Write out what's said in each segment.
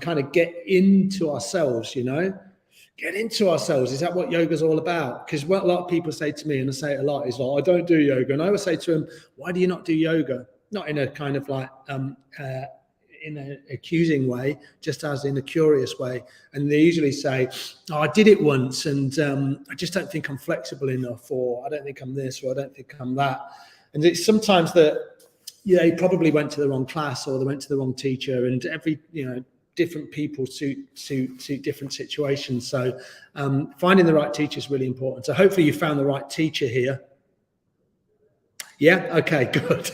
kind of get into ourselves, get into ourselves. Is that what yoga's all about? Because what a lot of people say to me, and I say it a lot, is like, I don't do yoga. And I always say to them, why do you not do yoga? Not in a kind of like, in an accusing way, just as in a curious way. And they usually say, oh, I did it once and I just don't think I'm flexible enough, or I don't think I'm this, or I don't think I'm that. And it's sometimes that, they probably went to the wrong class, or they went to the wrong teacher, and every, different people suit different situations. So finding the right teacher is really important. So hopefully you found the right teacher here. Yeah. Okay, good.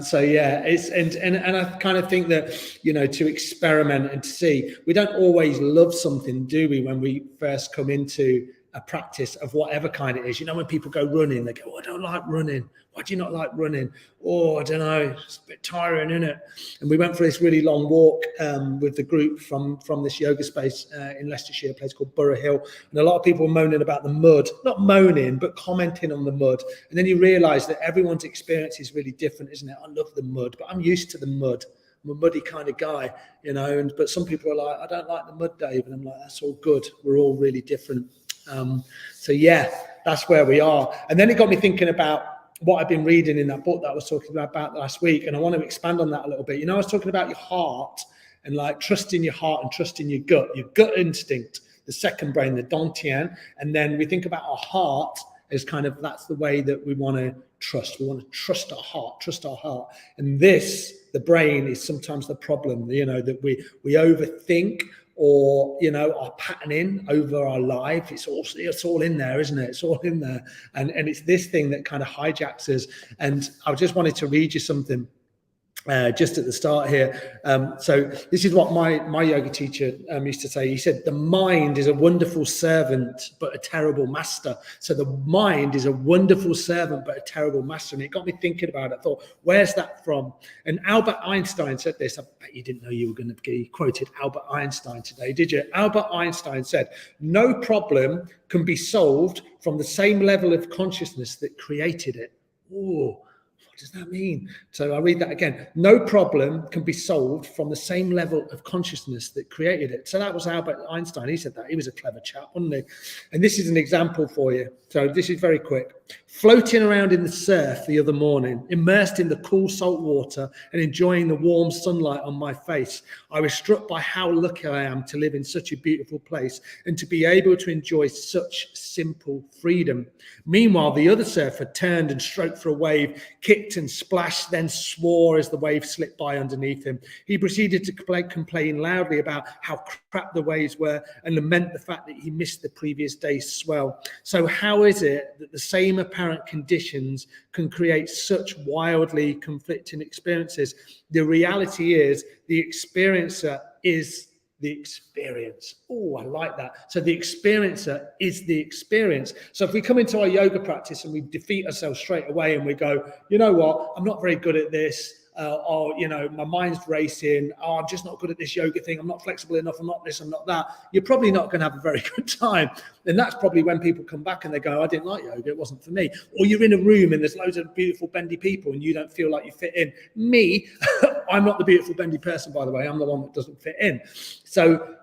So yeah, it's and I kind of think that, to experiment and to see, we don't always love something, do we, when we first come into a practice of whatever kind it is. When people go running, they go, oh, I don't like running. Why do you not like running? Oh, I don't know, it's a bit tiring, isn't it? And we went for this really long walk with the group from this yoga space in Leicestershire, a place called Borough Hill. And a lot of people were moaning about the mud, not moaning, but commenting on the mud. And then you realise that everyone's experience is really different, isn't it? I love the mud, but I'm used to the mud. I'm a muddy kind of guy, but some people are like, I don't like the mud, Dave. And I'm like, that's all good. We're all really different. So yeah, that's where we are. And then it got me thinking about what I've been reading in that book that I was talking about last week. And I want to expand on that a little bit. I was talking about your heart and like trusting your heart and trusting your gut instinct, the second brain, the dantian. And then we think about our heart as kind of, that's the way that we want to trust. We want to trust our heart. And the brain is sometimes the problem, that we overthink, or our patterning over our life. It's all in there, isn't it? It's all in there, and it's this thing that kind of hijacks us. And I just wanted to read you something just at the start here. So this is what my yoga teacher used to say. He said, the mind is a wonderful servant, but a terrible master. So the mind is a wonderful servant, but a terrible master. And it got me thinking about it. I thought, where's that from? And Albert Einstein said this. I bet you didn't know you were going to be quoted Albert Einstein today, did you? Albert Einstein said, no problem can be solved from the same level of consciousness that created it. Oh, does that mean? So I'll read that again. No problem can be solved from the same level of consciousness that created it. So that was Albert Einstein. He said that. He was a clever chap, wasn't he? And this is an example for you. So this is very quick. Floating around in the surf the other morning, immersed in the cool salt water and enjoying the warm sunlight on my face, I was struck by how lucky I am to live in such a beautiful place and to be able to enjoy such simple freedom. Meanwhile, the other surfer turned and stroked for a wave, kicked and splashed, then swore as the wave slipped by underneath him. He proceeded to complain loudly about how crap the waves were and lament the fact that he missed the previous day's swell. So how is it that the same apparent conditions can create such wildly conflicting experiences? The reality is the experiencer is the experience. Oh, I like that. So the experiencer is the experience. So if we come into our yoga practice and we defeat ourselves straight away and we go, you know what, I'm not very good at this. My mind's racing. Oh, I'm just not good at this yoga thing. I'm not flexible enough. I'm not this, I'm not that. You're probably not going to have a very good time. And that's probably when people come back and they go, I didn't like yoga. It wasn't for me. Or you're in a room and there's loads of beautiful bendy people and you don't feel like you fit in. Me, I'm not the beautiful bendy person, by the way. I'm the one that doesn't fit in. So,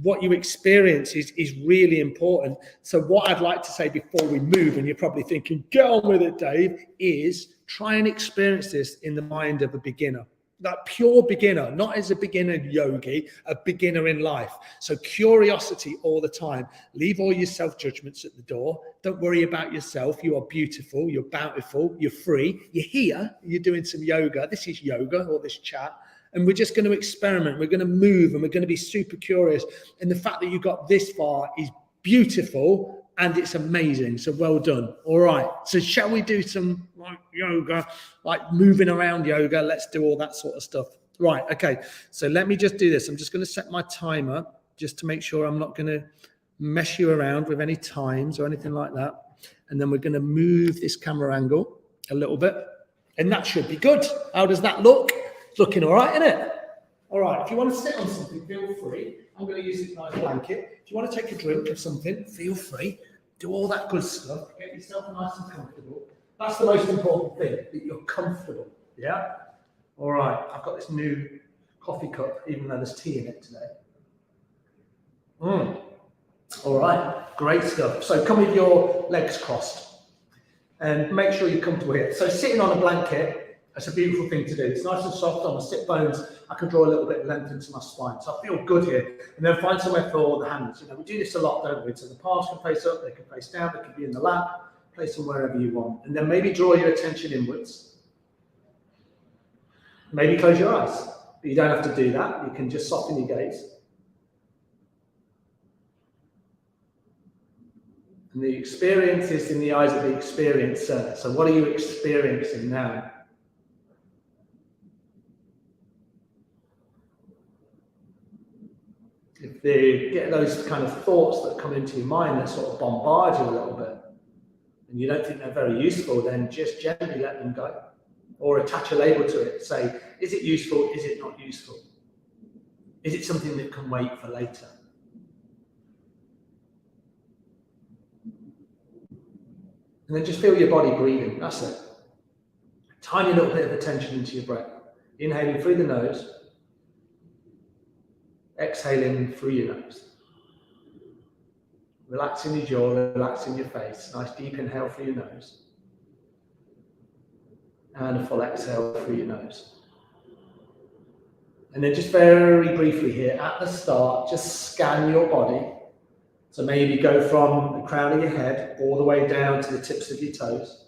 what you experience is really important. So what I'd like to say before we move, and you're probably thinking, get on with it, Dave, is try and experience this in the mind of a beginner, that pure beginner, not as a beginner yogi, a beginner in life. So curiosity all the time. Leave all your self-judgments at the door. Don't worry about yourself. You are beautiful. You're bountiful. You're free. You're here. You're doing some yoga. This is yoga or this chat. And we're just going to experiment. We're going to move and we're going to be super curious. And the fact that you got this far is beautiful. And it's amazing. So well done. All right. So shall we do some yoga, like moving around yoga? Let's do all that sort of stuff. Right. Okay. So let me just do this. I'm just going to set my timer just to make sure I'm not going to mess you around with any times or anything like that. And then we're going to move this camera angle a little bit. And that should be good. How does that look? It's looking all right, isn't it? All right. If you want to sit on something, feel free. I'm going to use this nice blanket. If you want to take a drink of something, feel free. Do all that good stuff. Get yourself nice and comfortable. That's the most important thing, that you're comfortable. Yeah? All right. I've got this new coffee cup, even though there's tea in it today. All right, great stuff. So come with your legs crossed and make sure you're comfortable here. So sitting on a blanket, that's a beautiful thing to do. It's nice and soft on the sit bones. I can draw a little bit of length into my spine. So I feel good here. And then find somewhere for the hands. You know, we do this a lot, don't we? So the palms can face up, they can face down, they can be in the lap, place them wherever you want. And then maybe draw your attention inwards. Maybe close your eyes. But you don't have to do that. You can just soften your gaze. And the experience is in the eyes of the experiencer. So what are you experiencing now? If they get those kind of thoughts that come into your mind that sort of bombard you a little bit, and you don't think they're very useful, then just gently let them go. Or attach a label to it. Say, is it useful? Is it not useful? Is it something that can wait for later? And then just feel your body breathing. That's it. Tiny little bit of attention into your breath. Inhaling through the nose. Exhaling through your nose. Relaxing your jaw, relaxing your face. Nice deep inhale through your nose. And a full exhale through your nose. And then just very briefly here, at the start, just scan your body. So maybe go from the crown of your head all the way down to the tips of your toes.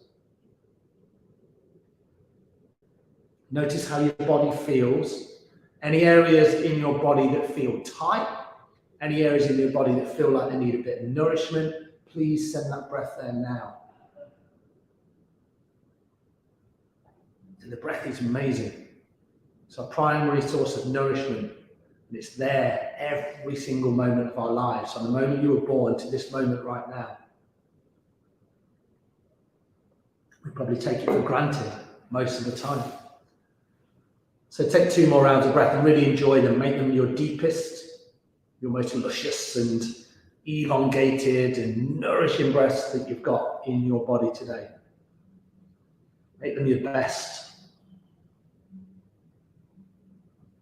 Notice how your body feels. Any areas in your body that feel tight, any areas in your body that feel like they need a bit of nourishment, please send that breath there now. So the breath is amazing. It's our primary source of nourishment. And it's there every single moment of our lives, from the moment you were born to this moment right now. We probably take it for granted most of the time. So take 2 more rounds of breath and really enjoy them. Make them your deepest, your most luscious and elongated and nourishing breaths that you've got in your body today. Make them your best.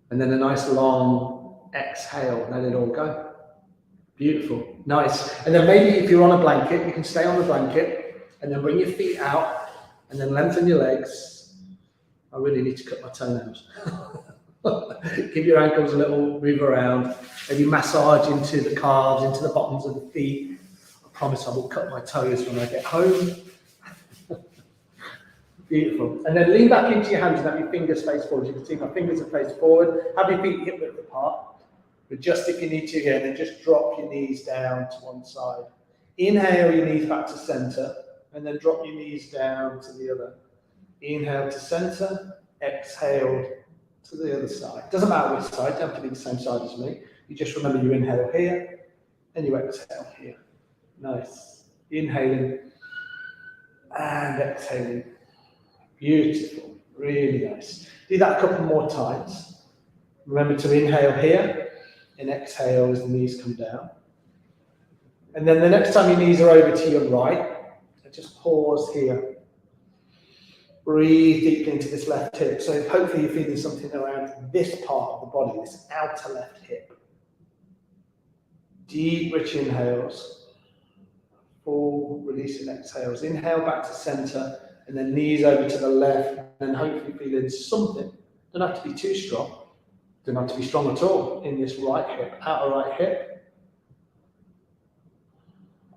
And then a nice long exhale, let it all go. Beautiful, nice. And then maybe if you're on a blanket, you can stay on the blanket and then bring your feet out and then lengthen your legs. I really need to cut my toenails. Give your ankles a little move around. Maybe massage into the calves, into the bottoms of the feet. I promise I will cut my toes when I get home. Beautiful. And then lean back into your hands and have your fingers face forward. You can see my fingers are faced forward. Have your feet hip width apart. Adjust if you need to here, and then just drop your knees down to one side. Inhale your knees back to center, and then drop your knees down to the other. Inhale to center, exhale to the other side. Doesn't matter which side, you don't have to be the same side as me. You just remember you inhale here, and you exhale here. Nice. Inhaling, and exhaling. Beautiful, really nice. Do that a couple more times. Remember to inhale here and exhale as the knees come down. And then the next time your knees are over to your right, just pause here. Breathe deeply into this left hip. So hopefully you're feeling something around this part of the body, this outer left hip. Deep, rich inhales. Full release and exhales. Inhale back to center. And then knees over to the left, and hopefully feeling something. Don't have to be too strong. Don't have to be strong at all in this right hip, outer right hip.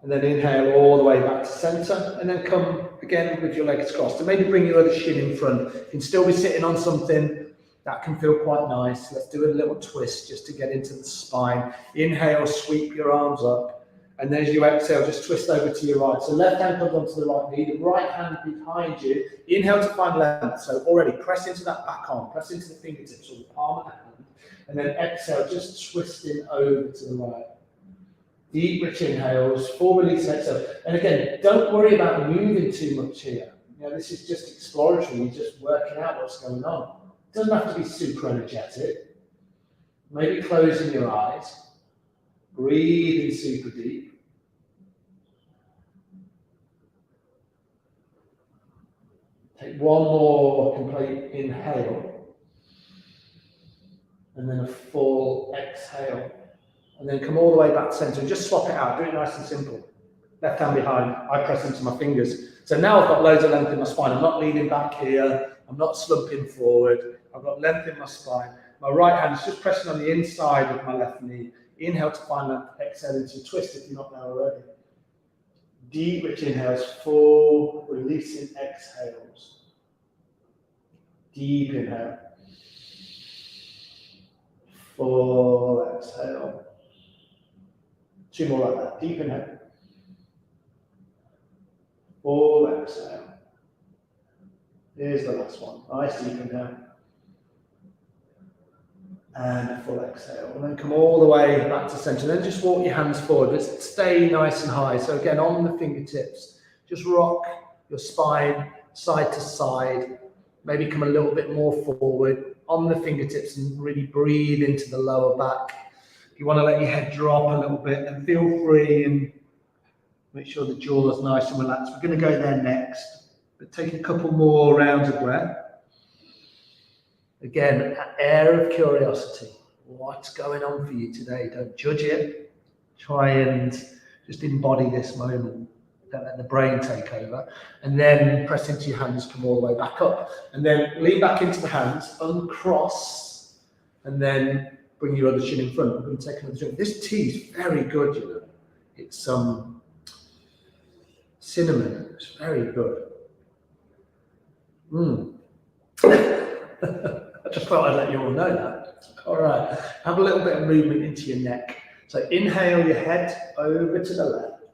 And then inhale all the way back to center, and then come again with your legs crossed. And maybe bring your other shin in front. You can still be sitting on something that can feel quite nice. Let's do a little twist just to get into the spine. Inhale, sweep your arms up. And then as you exhale, just twist over to your right. So left hand comes onto the right knee, the right hand behind you. Inhale to find length. So already press into that back arm, press into the fingertips or the palm of the hand. And then exhale, just twisting over to the right. Deep, rich inhales, full release exhale. And again, don't worry about moving too much here. You know, this is just exploratory. You're just working out what's going on. It doesn't have to be super energetic. Maybe closing your eyes. Breathing super deep. Take one more complete inhale. and then a full exhale. And then come all the way back to center and just swap it out. Do it nice and simple. Left hand behind, I press into my fingers. So now I've got loads of length in my spine. I'm not leaning back here. I'm not slumping forward. I've got length in my spine. My right hand is just pressing on the inside of my left knee. Inhale to find length. Exhale into a twist if you're not there already. Deep, rich inhales, full, releasing exhales. Deep inhale. Full exhale. 2 more like that. Deep inhale. Full exhale. Here's the last one. Nice deep inhale. And full exhale. And then come all the way back to center. Then just walk your hands forward, but stay nice and high. So again, on the fingertips, just rock your spine side to side. Maybe come a little bit more forward on the fingertips and really breathe into the lower back. If you want to let your head drop a little bit, then feel free and make sure the jaw is nice and relaxed. We're going to go there next, but take a couple more rounds of breath. Again, an air of curiosity. What's going on for you today? Don't judge it. Try and just embody this moment. Don't let the brain take over. And then press into your hands, come all the way back up. And then lean back into the hands, uncross, and then bring your other shin in front. We're going to take another drink. This tea is very good, you know. It's cinnamon. It's very good. I just thought I'd let you all know that. All right. Have a little bit of movement into your neck. So inhale your head over to the left.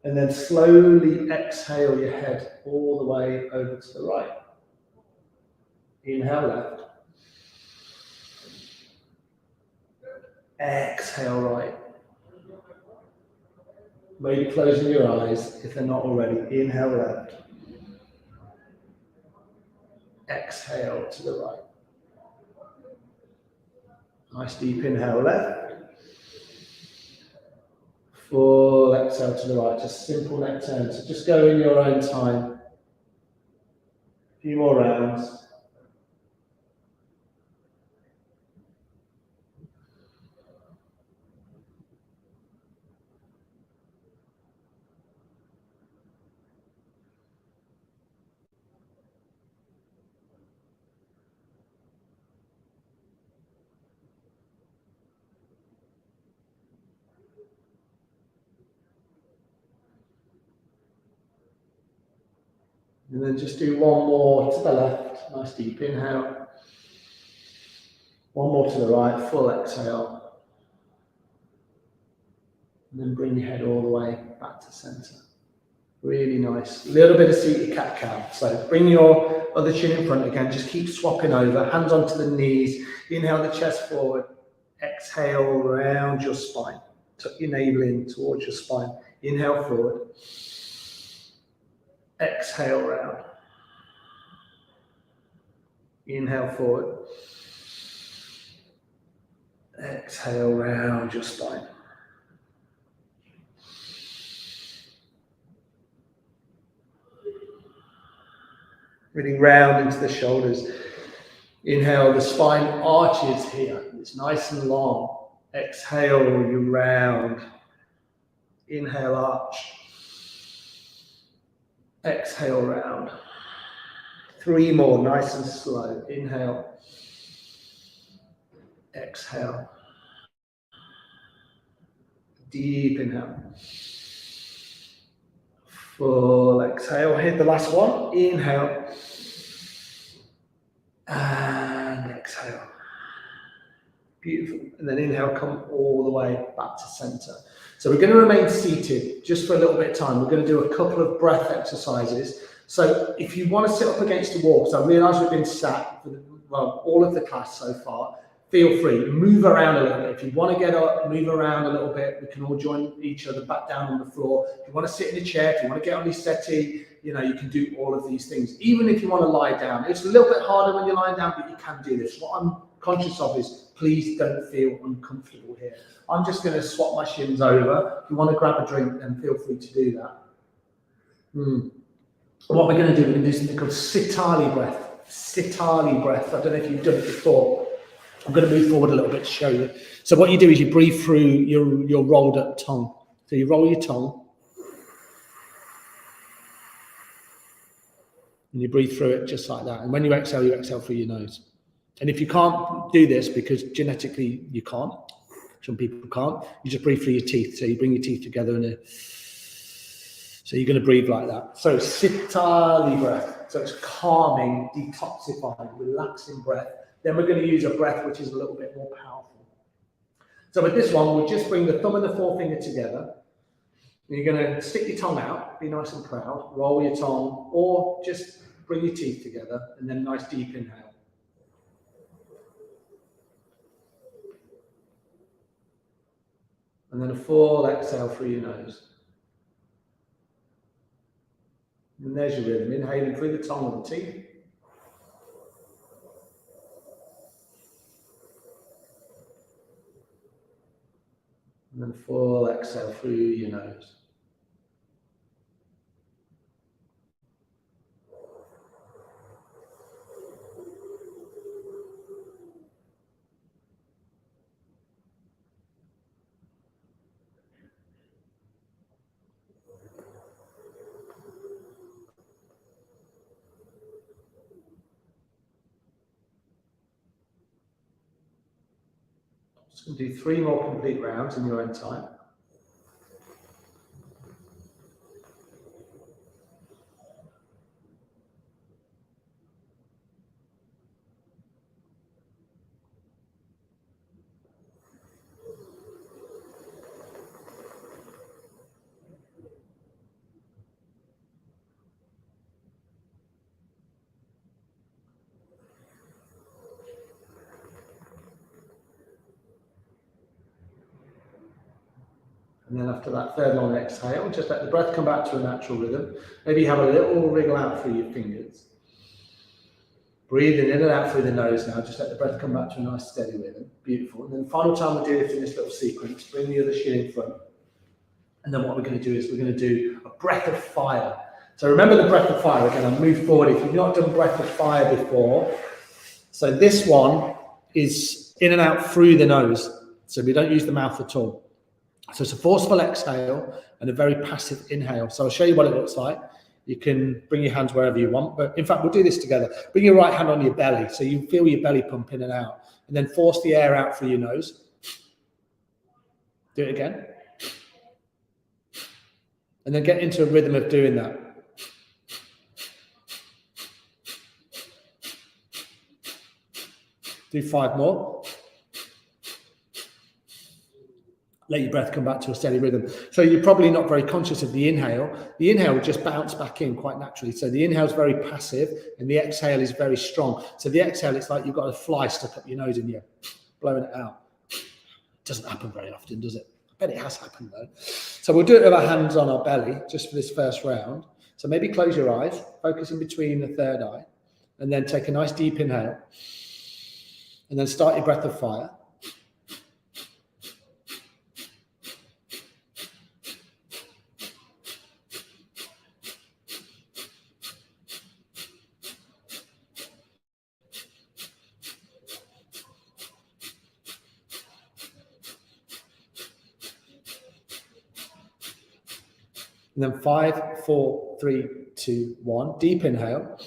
And then slowly exhale your head all the way over to the right. Inhale left. Exhale right. Maybe closing your eyes if they're not already. Inhale left. Exhale to the right. Nice deep inhale left. Full exhale to the right. Just simple neck turn. So just go in your own time. A few more rounds. And then just do one more to the left. Nice deep inhale. One more to the right. Full exhale. And then bring your head all the way back to center. Really nice. A little bit of seated cat-cow. So bring your other chin in front again. Just keep swapping over. Hands onto the knees. Inhale the chest forward. Exhale around your spine. Tuck your navel in towards your spine. Inhale forward. Exhale round. Inhale forward. Exhale round your spine. Really round into the shoulders. Inhale, the spine arches here. It's nice and long. Exhale, you round. Inhale, arch. Exhale, round. 3 more, nice and slow. Inhale. Exhale. Deep inhale. Full exhale. Hit the last one. Inhale. And exhale. Beautiful. And then inhale, come all the way back to center. So we're going to remain seated just for a little bit of time. We're going to do a couple of breath exercises. So if you want to sit up against the wall, because I realise we've been sat for all of the class so far, feel free, move around a little bit. If you want to get up, move around a little bit. We can all join each other back down on the floor. If you want to sit in a chair, if you want to get on your settee, you know, you can do all of these things. Even if you want to lie down. It's a little bit harder when you're lying down, but you can do this. What I'm conscious of is please don't feel uncomfortable here. I'm just going to swap my shins over. If you want to grab a drink, then feel free to do that. What we're going to do, we're going to do something called sitali breath. Sitali breath. I don't know if you've done it before. I'm going to move forward a little bit to show you. So what you do is you breathe through your rolled up tongue. So you roll your tongue and you breathe through it just like that. And when you exhale through your nose. And if you can't do this because genetically you can't, some people can't, you just breathe through your teeth. So you bring your teeth together and so you're going to breathe like that. So sitali breath. So it's calming, detoxifying, relaxing breath. Then we're going to use a breath which is a little bit more powerful. So with this one, we'll just bring the thumb and the forefinger together. And you're going to stick your tongue out, be nice and proud, roll your tongue, or just bring your teeth together, and then nice deep inhale. And then a full exhale through your nose. And there's your rhythm, inhaling through the tongue and the teeth. And then full exhale through your nose. Just going to do 3 more complete rounds in your own time. And then after that third long exhale, just let the breath come back to a natural rhythm. Maybe have a little wriggle out through your fingers. Breathing in and out through the nose now. Just let the breath come back to a nice steady rhythm. Beautiful. And then final time we do this in this little sequence, bring the other shin in front. And then what we're going to do is we're going to do a breath of fire. So remember the breath of fire. Again, I'll move forward. If you've not done breath of fire before, so this one is in and out through the nose. So we don't use the mouth at all. So it's a forceful exhale and a very passive inhale. So I'll show you what it looks like. You can bring your hands wherever you want, but in fact, we'll do this together. Bring your right hand on your belly so you feel your belly pump in and out, and then force the air out through your nose. Do it again. And then get into a rhythm of doing that. Do 5 more. Let your breath come back to a steady rhythm. So you're probably not very conscious of the inhale. The inhale will just bounce back in quite naturally. So the inhale is very passive and the exhale is very strong. So the exhale, it's like you've got a fly stuck up your nose and you're blowing it out. Doesn't happen very often, does it? I bet it has happened though. So we'll do it with our hands on our belly just for this first round. So maybe close your eyes, focus in between the third eye, and then take a nice deep inhale. And then start your breath of fire. And then 5, 4, 3, 2, 1. Deep inhale.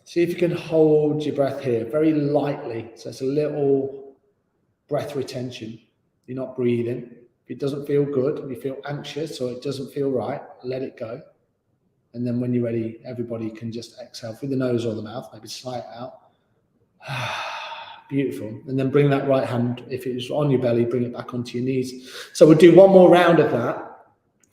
See if you can hold your breath here very lightly. So it's a little breath retention. You're not breathing. If it doesn't feel good, you feel anxious or it doesn't feel right, let it go. And then when you're ready, everybody can just exhale through the nose or the mouth, maybe sigh it out. Beautiful. And then bring that right hand, if it's on your belly, bring it back onto your knees. So we'll do 1 more round of that.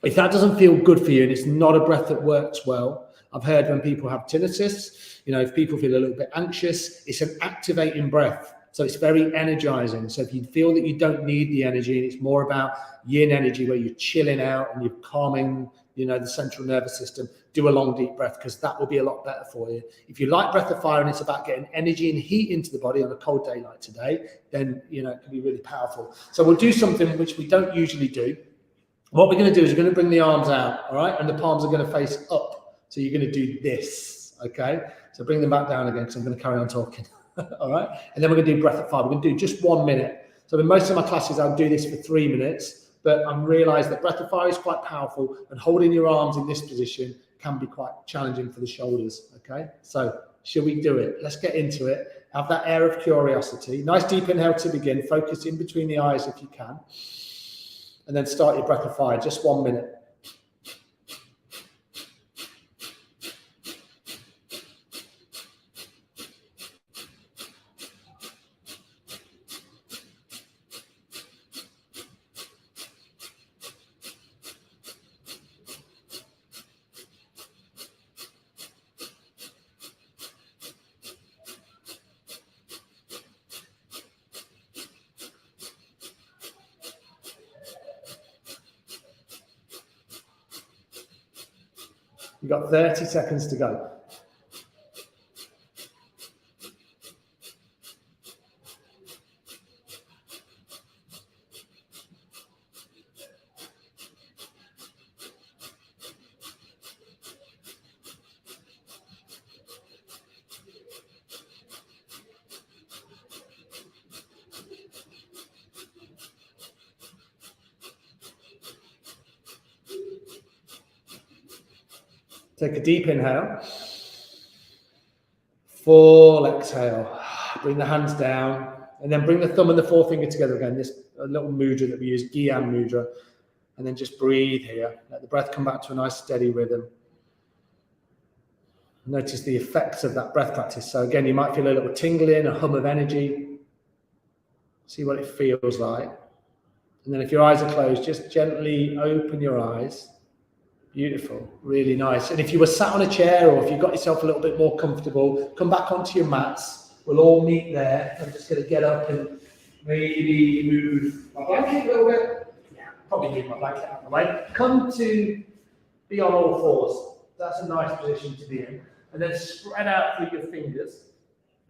If that doesn't feel good for you and it's not a breath that works well, I've heard when people have tinnitus, if people feel a little bit anxious, it's an activating breath. So it's very energizing. So if you feel that you don't need the energy and it's more about yin energy where you're chilling out and you're calming, the central nervous system, do a long deep breath because that will be a lot better for you. If you like breath of fire and it's about getting energy and heat into the body on a cold day like today, then, it can be really powerful. So we'll do something which we don't usually do. What we're going to do is we're going to bring the arms out, all right? And the palms are going to face up. So you're going to do this, okay? So bring them back down again because I'm going to carry on talking. All right. And then we're going to do breath at 5. We're going to do just 1 minute. So in most of my classes, I'll do this for 3 minutes, but I've realized that breath of fire is quite powerful, and holding your arms in this position can be quite challenging for the shoulders. Okay. So shall we do it? Let's get into it. Have that air of curiosity. Nice deep inhale to begin. Focus in between the eyes if you can. And then start your breath of fire. Just 1 minute. You've got 30 seconds to go. Take a deep inhale, full exhale. Bring the hands down, and then bring the thumb and the forefinger together again. This little mudra that we use, Gyan mudra, and then just breathe here. Let the breath come back to a nice steady rhythm. Notice the effects of that breath practice. So again, you might feel a little tingling, a hum of energy. See what it feels like. And then if your eyes are closed, just gently open your eyes. Beautiful, really nice. And if you were sat on a chair, or if you got yourself a little bit more comfortable, come back onto your mats. We'll all meet there. I'm just going to get up and maybe move my blanket a little bit. Yeah, probably move my blanket out of the way. Come to be on all fours. That's a nice position to be in. And then spread out through your fingers.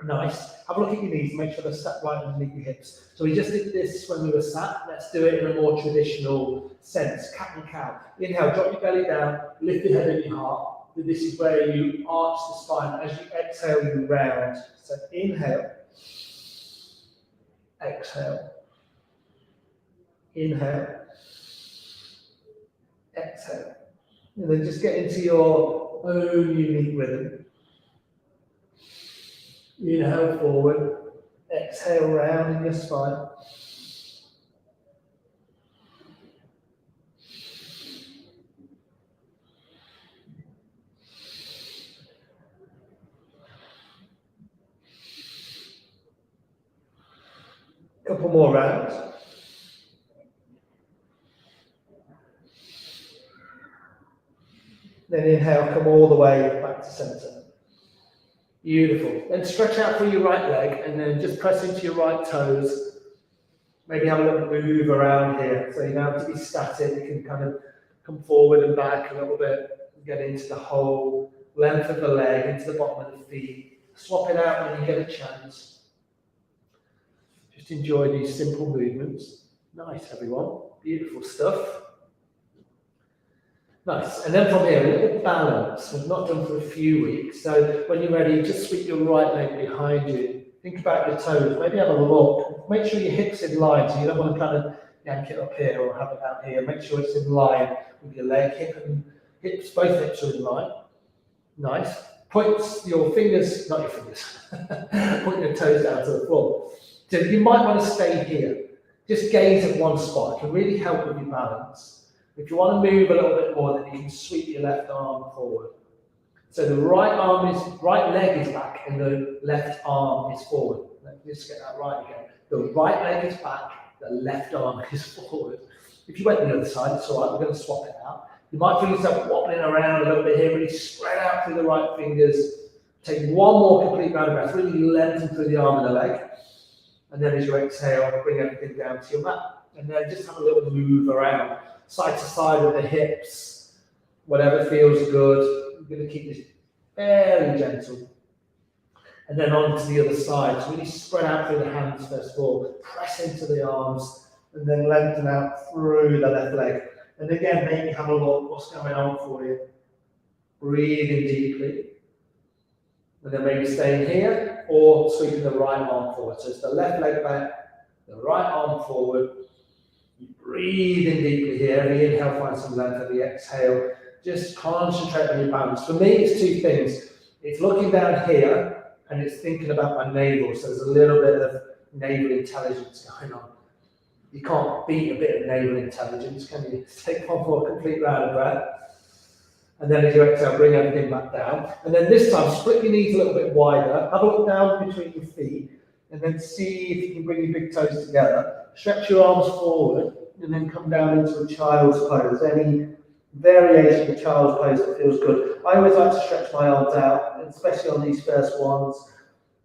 Nice. Have a look at your knees. Make sure they're sat right underneath your hips. So we just did this when we were sat. Let's do it in a more traditional sense. Cat and cow. Inhale, drop your belly down, lift your head and your heart. This is where you arch the spine. As you exhale, you round. So inhale, exhale, inhale, exhale. And then just get into your own unique rhythm. Inhale forward, exhale round in your spine. Couple more rounds. Then inhale, come all the way back to center. Beautiful. Then stretch out through your right leg and then just press into your right toes. Maybe have a little move around here. So you don't have to be static. You can kind of come forward and back a little bit. Get into the whole length of the leg, into the bottom of the feet. Swap it out when you get a chance. Just enjoy these simple movements. Nice, everyone. Beautiful stuff. Nice. And then from here, a little balance. We've not done for a few weeks. So when you're ready, just sweep your right leg behind you. Think about your toes. Maybe have a look. Make sure your hips in line. So you don't want to kind of yank it up here or have it out here. Make sure it's in line with your leg. Hips, both hips are in line. Nice. Point your fingers, not your fingers. Point your toes down to the floor. So you might want to stay here. Just gaze at one spot. It can really help with your balance. If you want to move a little bit more, then you can sweep your left arm forward. So the right leg is back and the left arm is forward. Let me just get that right again. The right leg is back, the left arm is forward. If you went to the other side, it's all right, we're going to swap it out. You might feel yourself wobbling around a little bit here, really spread out through the right fingers. Take one more complete round of breath, really lengthen through the arm and the leg. And then as you exhale, bring everything down to your mat. And then just have a little move around. Side to side with the hips, whatever feels good. I'm going to keep this fairly gentle. And then on to the other side. So really spread out through the hands first of all. Press into the arms and then lengthen out through the left leg. And again, maybe have a look what's going on for you. Breathing deeply. And then maybe staying here. or sweeping the right arm forward. So it's the left leg back, the right arm forward. You breathe in deeply here. Every inhale, find some length. Every exhale, just concentrate on your balance. For me, it's two things. It's looking down here, and it's thinking about my navel. So there's a little bit of navel intelligence going on. You can't beat a bit of navel intelligence, can you? Take one more complete round of breath. And then as you exhale, bring everything back down. And then this time, split your knees a little bit wider. Have a look down between your feet. And then see if you can bring your big toes together. Stretch your arms forward. And then come down into a child's pose. Any variation of child's pose that feels good. I always like to stretch my arms out, especially on these first ones.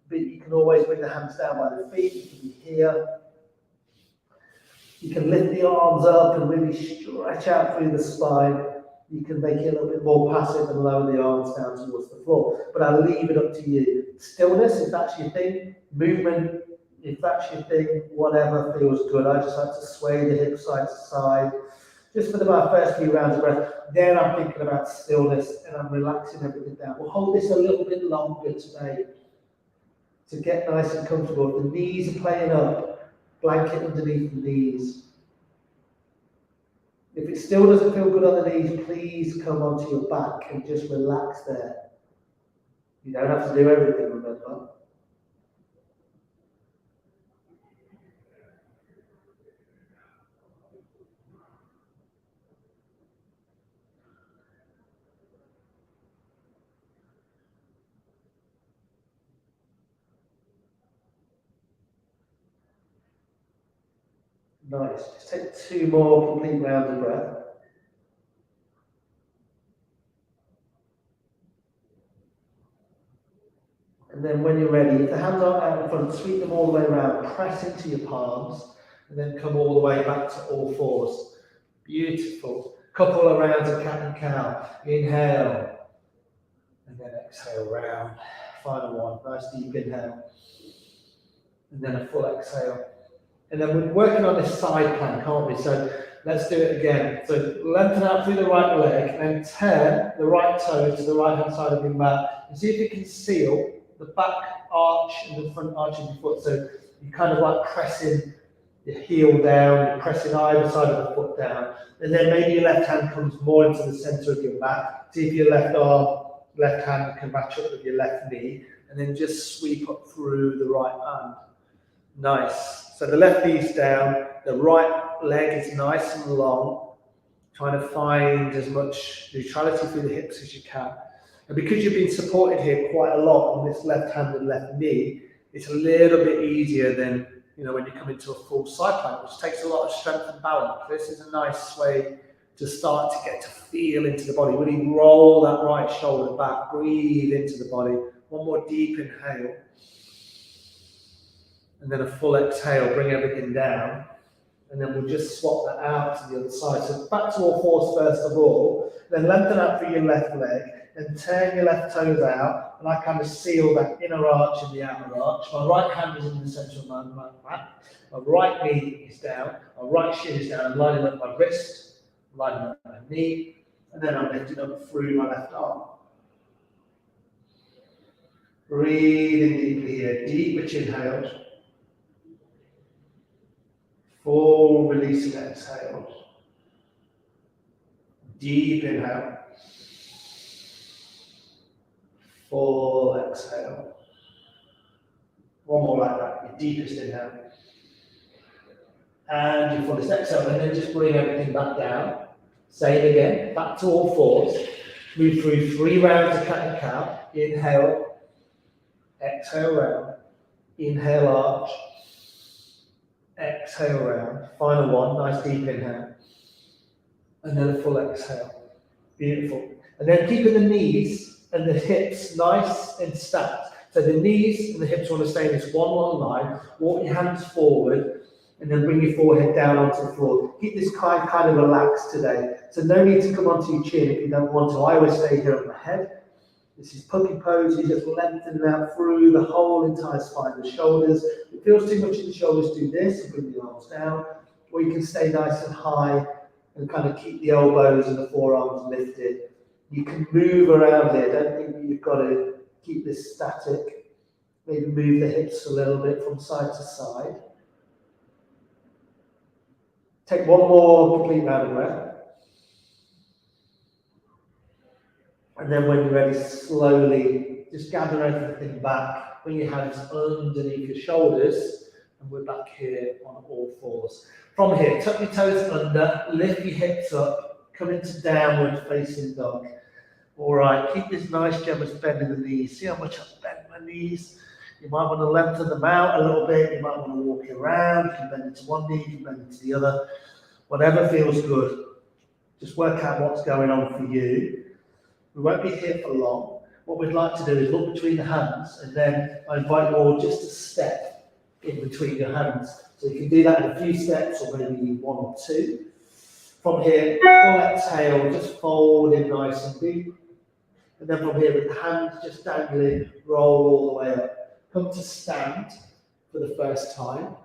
But you can always bring the hands down by the feet. You can be here. You can lift the arms up and really stretch out through the spine. You can make it a little bit more passive and lower the arms down towards the floor. But I'll leave it up to you. Stillness, if that's your thing. Movement, if that's your thing. Whatever feels good. I just like to sway the hips side to side. Just for my first few rounds of breath. Then I'm thinking about stillness and I'm relaxing everything down. We'll hold this a little bit longer today to get nice and comfortable. If the knees are playing up, blanket underneath the knees. If it still doesn't feel good on the knees, please come onto your back and just relax there. You don't have to do everything, remember. Nice. Just take 2 more complete rounds of breath. And then when you're ready, if the hands aren't out in front, sweep them all the way around, press into your palms, and then come all the way back to all fours. Beautiful. Couple of rounds of cat and cow. Inhale, and then exhale round. Final one. Nice deep inhale. And then a full exhale. And then we're working on this side plank, aren't we? So let's do it again. So lengthen out through the right leg, and then turn the right toe to the right hand side of your mat. And see if you can seal the back arch and the front arch of your foot. So you kind of like pressing your heel down, you're pressing either side of the foot down. And then maybe your left hand comes more into the center of your mat. See if your left arm, left hand can match up with your left knee. And then just sweep up through the right hand. Nice. So the left knee's down, the right leg is nice and long, trying to find as much neutrality through the hips as you can. And because you've been supported here quite a lot on this left hand and left knee, it's a little bit easier than when you come into a full side plank, which takes a lot of strength and balance. This is a nice way to start to get to feel into the body. Really roll that right shoulder back, breathe into the body. One more deep inhale. And then a full exhale, bring everything down. And then we'll just swap that out to the other side. So back to all fours first of all. Then lengthen out through your left leg. And turn your left toes out. And I kind of seal that inner arch and the outer arch. My right hand is in the centre of my mat. My right knee is down. My right shin is down. I'm lining up my wrist. Lining up my knee. And then I'm lifting up through my left arm. Breathing deeply here. Deep rich inhales. Full releasing exhale. Deep inhale. Full exhale. One more like that, your deepest inhale. And your fullest exhale. And then just bring everything back down. Same again, back to all fours. Move through 3 rounds of cat and cow. Inhale. Exhale round. Inhale arch. Exhale round. Final one, nice deep inhale. And then a full exhale. Beautiful. And then keeping the knees and the hips nice and stacked. So the knees and the hips want to stay in this one long line. Walk your hands forward and then bring your forehead down onto the floor. Keep this kind of relaxed today. So no need to come onto your chin if you don't want to. I always stay here on the head. This is puppy pose. You just lengthen out through the whole entire spine, the shoulders. If it feels too much in the shoulders, do this and bring the arms down. Or you can stay nice and high and kind of keep the elbows and the forearms lifted. You can move around here. Don't think you've got to keep this static. Maybe move the hips a little bit from side to side. Take one more complete round of breath. And then when you're ready, slowly just gather everything back. Bring your hands underneath your shoulders. And we're back here on all fours. From here, tuck your toes under, lift your hips up, come into downward facing dog. All right, keep this nice generous bend in the knees. See how much I've bent my knees? You might want to lengthen them out a little bit. You might want to walk around. You can bend into one knee, you can bend into the other. Whatever feels good. Just work out what's going on for you. We won't be here for long. What we'd like to do is look between the hands, and then I invite you all just to step in between your hands. So you can do that in a few steps, or maybe one or two. From here, full exhale, just fold in nice and deep. And then from here, with the hands just dangling, roll all the way up. Come to stand for the first time.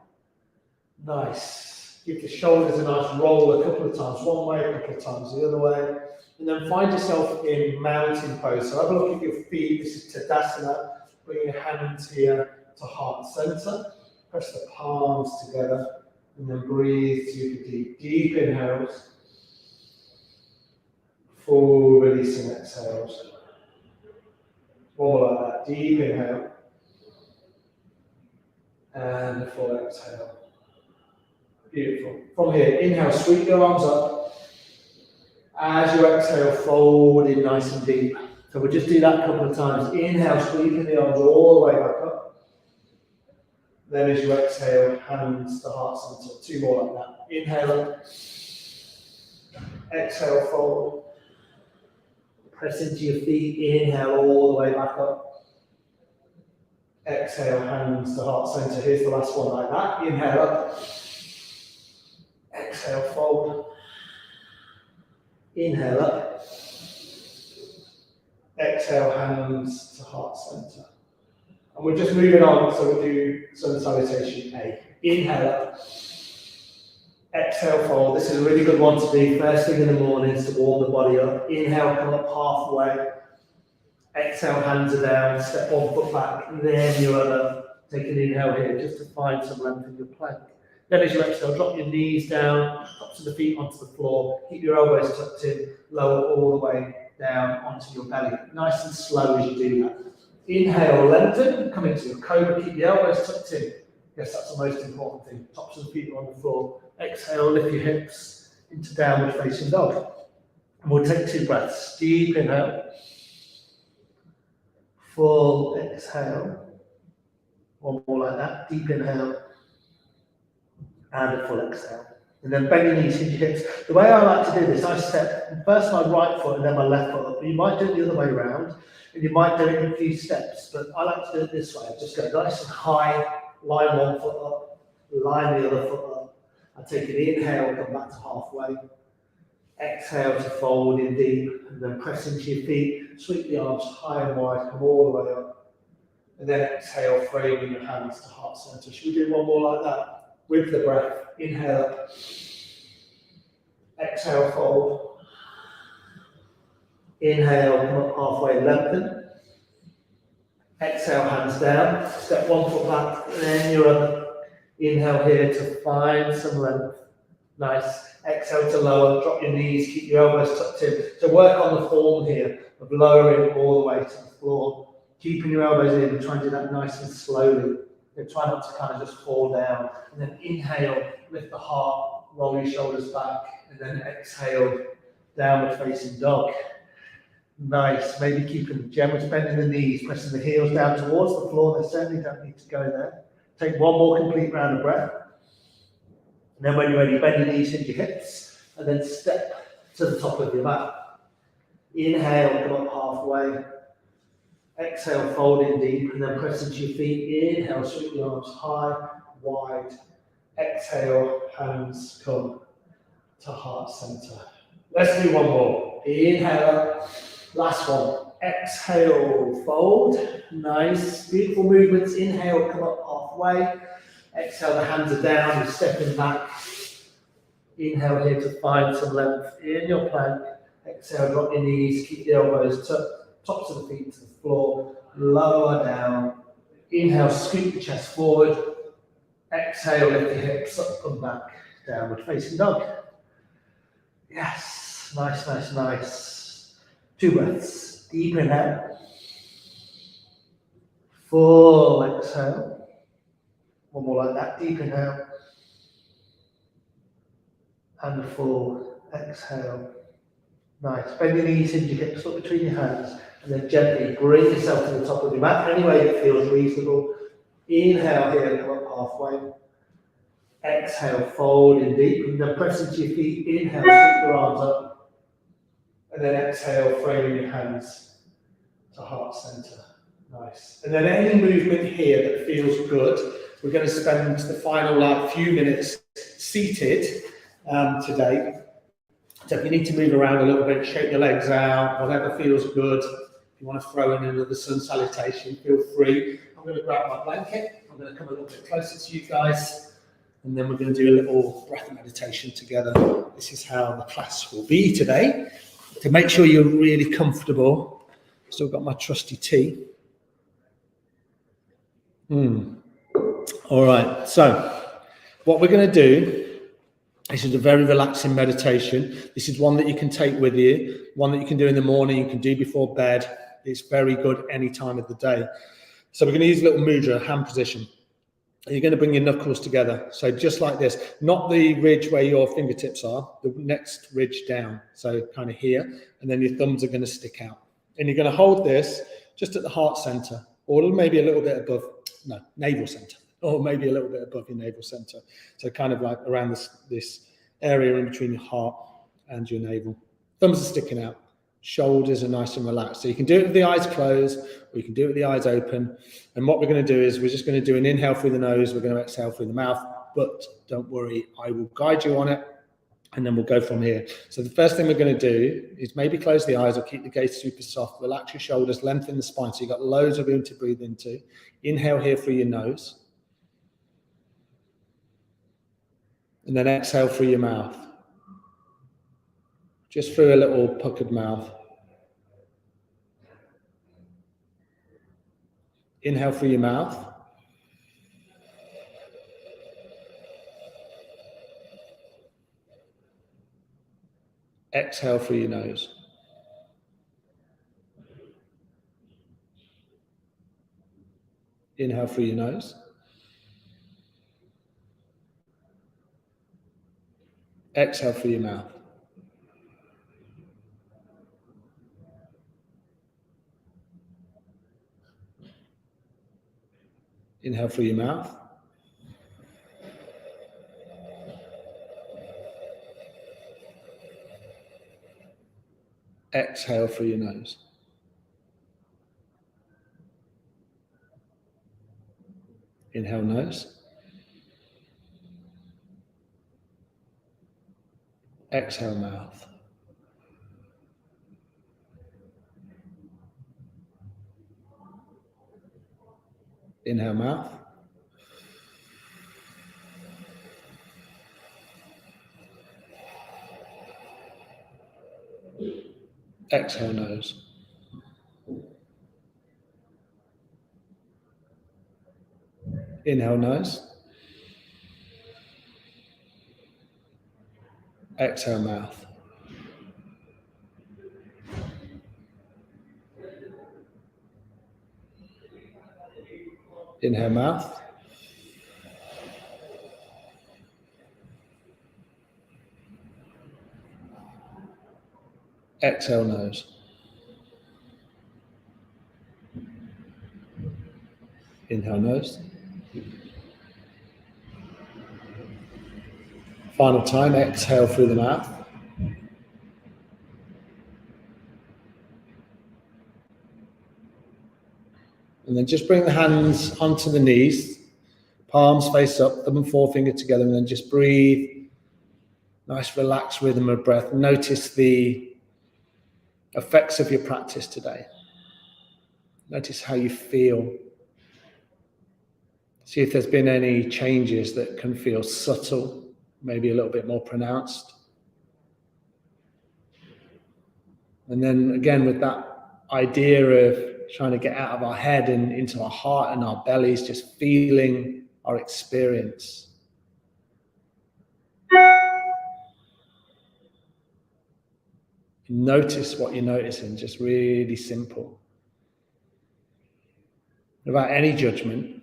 Nice. Give the shoulders a nice roll a couple of times, one way, a couple of times the other way. And then find yourself in mountain pose. So have a look at your feet. This is Tadasana. Bring your hands here to heart center. Press the palms together. And then breathe super deep. Deep inhales. Full releasing exhales. One more like that. Deep inhale. And a full exhale. Beautiful. From here, inhale, sweep your arms up. As you exhale, fold in nice and deep. So we'll just do that a couple of times. Inhale, sweeping the arms all the way back up. Then as you exhale, hands to heart center. Two more like that. Inhale up. Exhale, fold. Press into your feet. Inhale all the way back up. Exhale, hands to heart center. Here's the last one like that. Inhale up. Exhale, fold. Inhale up. Exhale, hands to heart center. And we're just moving on, so we'll do sun salutation A. Inhale up. Exhale, fold. This is a really good one to do first thing in the mornings to warm the body up. Inhale, come up halfway. Exhale, hands are down, step one foot back, then your other. Take an inhale here just to find some length in your plank. Then as you exhale, drop your knees down, tops of the feet onto the floor, keep your elbows tucked in, lower all the way down onto your belly. Nice and slow as you do that. Inhale, lengthen, come into your cobra, keep your elbows tucked in. Yes, that's the most important thing. Tops of the feet are on the floor. Exhale, lift your hips into downward facing dog. And we'll take 2 breaths. Deep inhale. Full exhale. One more like that. Deep inhale. And a full exhale. And then bend your knees, hinge your hips. The way I like to do this, I step first my right foot and then my left foot up. You might do it the other way around, and you might do it in a few steps, but I like to do it this way. Just go nice and high, line one foot up, line the other foot up. I take an inhale, come back to halfway. Exhale to fold in deep, and then press into your feet. Sweep the arms high and wide, come all the way up. And then exhale, framing your hands to heart center. Should we do one more like that? With the breath. Inhale up. Exhale, fold. Inhale, come up halfway, lengthen. Exhale, hands down. Step one foot back, then your other. Inhale here to find some length. Nice. Exhale to lower, drop your knees, keep your elbows tucked in. So work on the form here of lowering all the way to the floor. Keeping your elbows in, try and do that nice and slowly. And try not to kind of just fall down. And then inhale, lift the heart, roll your shoulders back, and then exhale, downward facing dog. Nice. Maybe keeping generous bend in the knees, pressing the heels down towards the floor. They certainly don't need to go there. Take one more complete round of breath. And then when you're ready, bend your knees into your hips, and then step to the top of your mat. Inhale, come up halfway. Exhale, fold in deep, and then press into your feet. Inhale, sweep your arms high, wide. Exhale, hands come to heart center. Let's do one more. Inhale, last one. Exhale, fold. Nice, beautiful movements. Inhale, come up halfway. Exhale, the hands are down, you're stepping back. Inhale here to find some length in your plank. Exhale, drop your knees, keep the elbows tucked, tops of the feet to the floor, lower down. Inhale, scoop the chest forward. Exhale, lift the hips up and back. Downward facing dog. Yes, nice, nice, nice. 2 breaths. Deep inhale. Full exhale. One more like that. Deep inhale. And a full exhale. Nice. Bend your knees, hinge your hips up between your hands, and then gently bring yourself to the top of your mat any way that feels reasonable. Inhale here, come up halfway. Exhale, fold in deep, and then press into your feet. Inhale, scoop your arms up. And then exhale, framing your hands to heart center. Nice. And then any movement here that feels good, we're going to spend the final few minutes seated today. So if you need to move around a little bit, shake your legs out, whatever feels good. If you want to throw in another sun salutation, feel free. I'm going to grab my blanket. I'm going to come a little bit closer to you guys. And then we're going to do a little breath meditation together. This is how the class will be today. To make sure you're really comfortable. Still got my trusty tea. All right, so what we're going to do, this is a very relaxing meditation. This is one that you can take with you, one that you can do in the morning, you can do before bed. It's very good any time of the day. So we're going to use a little mudra, hand position. You're going to bring your knuckles together. So just like this, not the ridge where your fingertips are, the next ridge down. So kind of here, and then your thumbs are going to stick out. And you're going to hold this just at the heart center, or maybe a little bit above, navel center, or maybe a little bit above your navel center. So kind of like around this area in between your heart and your navel. Thumbs are sticking out. Shoulders are nice and relaxed. So you can do it with the eyes closed, or you can do it with the eyes open. And what we're going to do is we're just going to do an inhale through the nose. We're going to exhale through the mouth. But don't worry, I will guide you on it. And then we'll go from here. So the first thing we're going to do is maybe close the eyes or keep the gaze super soft. Relax your shoulders, lengthen the spine. So you've got loads of room to breathe into. Inhale here through your nose. And then exhale through your mouth. Just through a little puckered mouth. Inhale through your mouth. Exhale through your nose. Inhale through your nose. Exhale through your mouth. Inhale through your mouth. Exhale through your nose. Inhale nose. Exhale mouth. Inhale mouth. Exhale nose. Inhale nose. Exhale mouth. Inhale mouth. Exhale nose. Inhale nose. Final time, exhale through the mouth. And then just bring the hands onto the knees, palms face up, thumb and forefinger together, and then just breathe. Nice relaxed rhythm of breath. Notice the effects of your practice today. Notice how you feel. See if there's been any changes that can feel subtle, maybe a little bit more pronounced. And then again, with that idea of trying to get out of our head and into our heart and our bellies, just feeling our experience. Notice what you're noticing, just really simple. Without any judgment.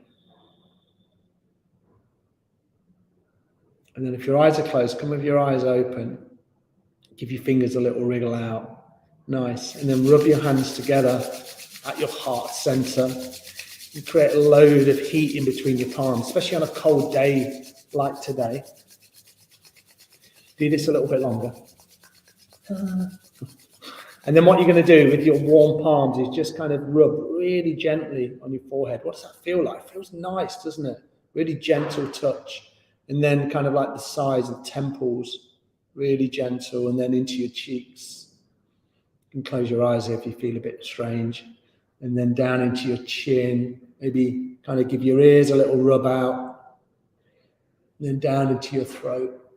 And then if your eyes are closed, come with your eyes open. Give your fingers a little wriggle out. Nice. And then rub your hands together at your heart center and create a load of heat in between your palms, especially on a cold day like today. Do this a little bit longer. And then what you're going to do with your warm palms is just kind of rub really gently on your forehead. What does that feel like? It feels nice, doesn't it? Really gentle touch. And then kind of like the sides and temples, really gentle, and then into your cheeks. You can close your eyes if you feel a bit strange. And then down into your chin. Maybe kind of give your ears a little rub out. And then down into your throat.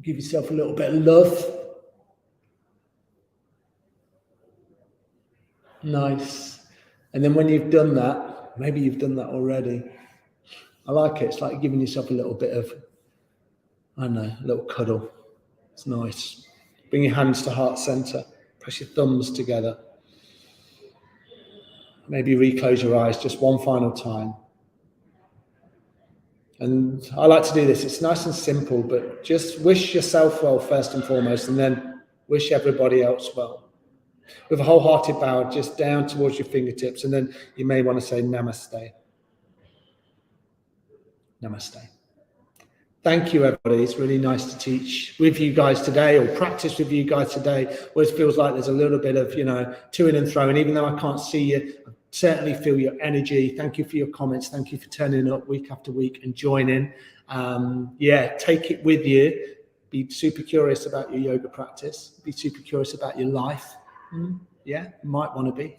Give yourself a little bit of love. Nice. And then when you've done that, maybe you've done that already. I like it. It's like giving yourself a little bit of, I don't know, a little cuddle. It's nice. Bring your hands to heart center. Press your thumbs together. Maybe reclose your eyes just one final time. And I like to do this. It's nice and simple, but just wish yourself well first and foremost, and then wish everybody else well. With a wholehearted bow, just down towards your fingertips, and then you may want to say namaste. Namaste. Thank you, everybody. It's really nice to teach with you guys today, or practice with you guys today, where it feels like there's a little bit of, to-ing and throwing. Even though I can't see you, I certainly feel your energy. Thank you for your comments. Thank you for turning up week after week and joining. Take it with you. Be super curious about your yoga practice. Be super curious about your life. Yeah, you might want to be.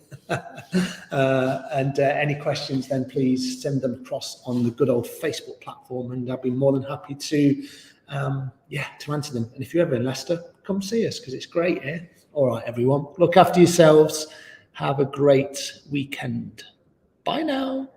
And any questions, then please send them across on the good old Facebook platform, and I'll be more than happy to answer them. And if you're ever in Leicester, come see us, because it's great here. All right, everyone, look after yourselves. Have a great weekend. Bye now.